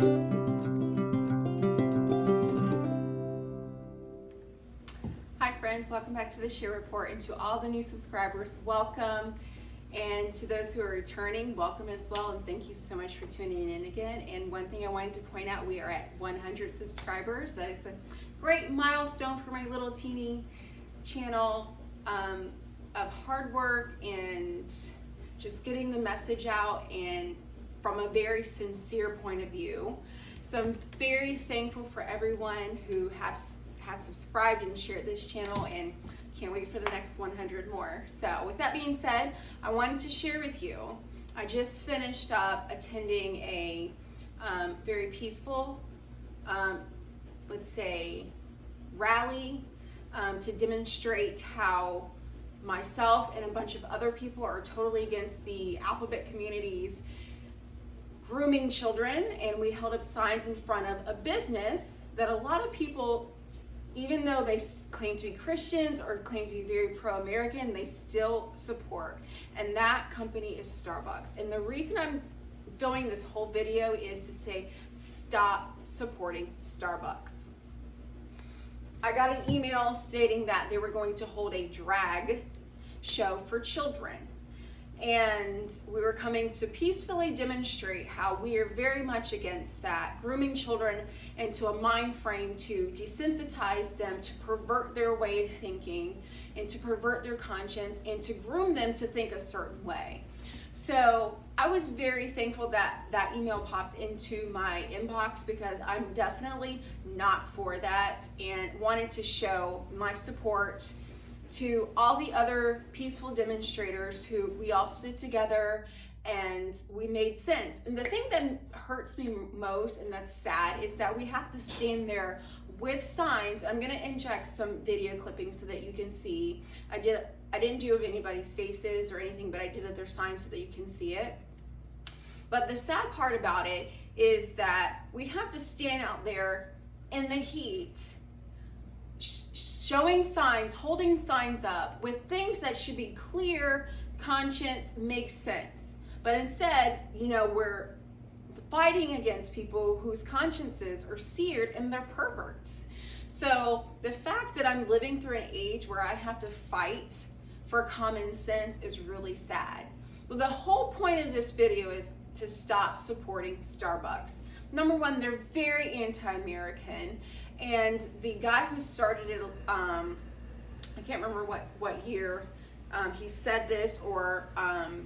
Hi friends, welcome back to the Shae Report, and to all the new subscribers, welcome. And to those who are returning, welcome as well, and thank you so much for tuning in again. And one thing I wanted to point out, we are at 100 subscribers. That is a great milestone for my little teeny channel of hard work and just getting the message out, and from a very sincere point of view. So I'm very thankful for everyone who has subscribed and shared this channel, and can't wait for the next 100 more. So with that being said, I wanted to share with you, I just finished up attending a very peaceful, let's say, rally to demonstrate how myself and a bunch of other people are totally against the alphabet community's grooming children. And we held up signs in front of a business that a lot of people, even though they claim to be Christians or claim to be very pro-American, they still support. And that company is Starbucks. And the reason I'm filming this whole video is to say, stop supporting Starbucks. I got an email stating that they were going to hold a drag show for children. And we were coming to peacefully demonstrate how we are very much against that, grooming children into a mind frame to desensitize them, to pervert their way of thinking, and to pervert their conscience, and to groom them to think a certain way. So I was very thankful that that email popped into my inbox, because I'm definitely not for that, and wanted to show my support to all the other peaceful demonstrators who we all stood together and we made sense. And the thing that hurts me most, and that's sad, is that we have to stand there with signs. I'm gonna inject some video clippings so that you can see. I didn't do of anybody's faces or anything, but I did of their signs so that you can see it. But the sad part about it is that we have to stand out there in the heat, showing signs, holding signs up with things that should be clear, conscience, makes sense. But instead, we're fighting against people whose consciences are seared and they're perverts. So the fact that I'm living through an age where I have to fight for common sense is really sad. But the whole point of this video is to stop supporting Starbucks. Number one, they're very anti-American. And the guy who started it, I can't remember what year he said this, or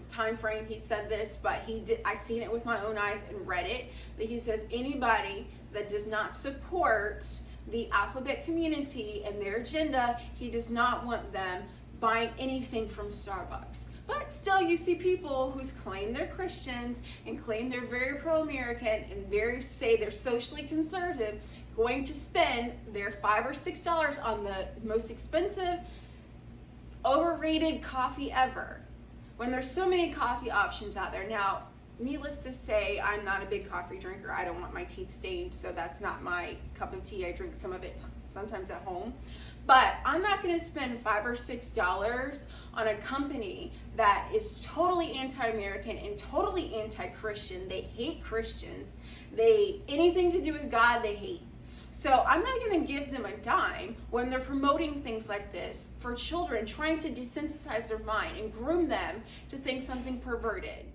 time frame he said this, but I seen it with my own eyes and read it, that he says anybody that does not support the alphabet community and their agenda, he does not want them buying anything from Starbucks. But still, you see people who claim they're Christians and claim they're very pro-American and say they're socially conservative, going to spend their $5 or $6 on the most expensive, overrated coffee ever, when there's so many coffee options out there. Now, needless to say, I'm not a big coffee drinker. I don't want my teeth stained, so that's not my cup of tea. I drink some of it sometimes at home. But I'm not going to spend $5 or $6 on a company that is totally anti-American and totally anti-Christian. They hate Christians. Anything to do with God, they hate. So I'm not going to give them a dime when they're promoting things like this for children, trying to desensitize their mind and groom them to think something perverted.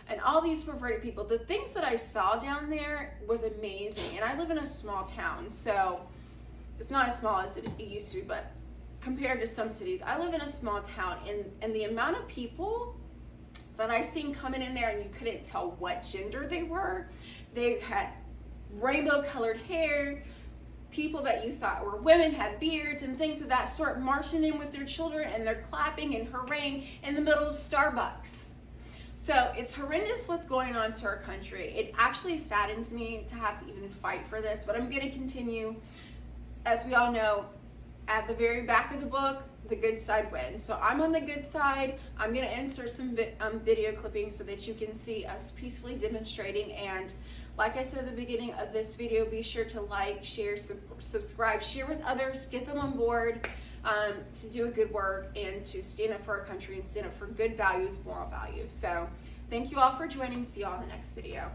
And all these perverted people, the things that I saw down there was amazing. And I live in a small town, so it's not as small as it used to be, but compared to some cities, I live in a small town, and the amount of people that I seen coming in there, and you couldn't tell what gender they were. They had rainbow colored hair. People that you thought were women had beards and things of that sort, marching in with their children, and they're clapping and hurraying in the middle of Starbucks. So it's horrendous what's going on to our country. It actually saddens me to have to even fight for this, but I'm going to continue. As we all know, at the very back of the book, the good side wins. So I'm on the good side. I'm going to insert some video clippings so that you can see us peacefully demonstrating. And like I said at the beginning of this video, be sure to like, share, subscribe, share with others, get them on board to do a good work and to stand up for our country and stand up for good values, moral values. So thank you all for joining. See you all in the next video.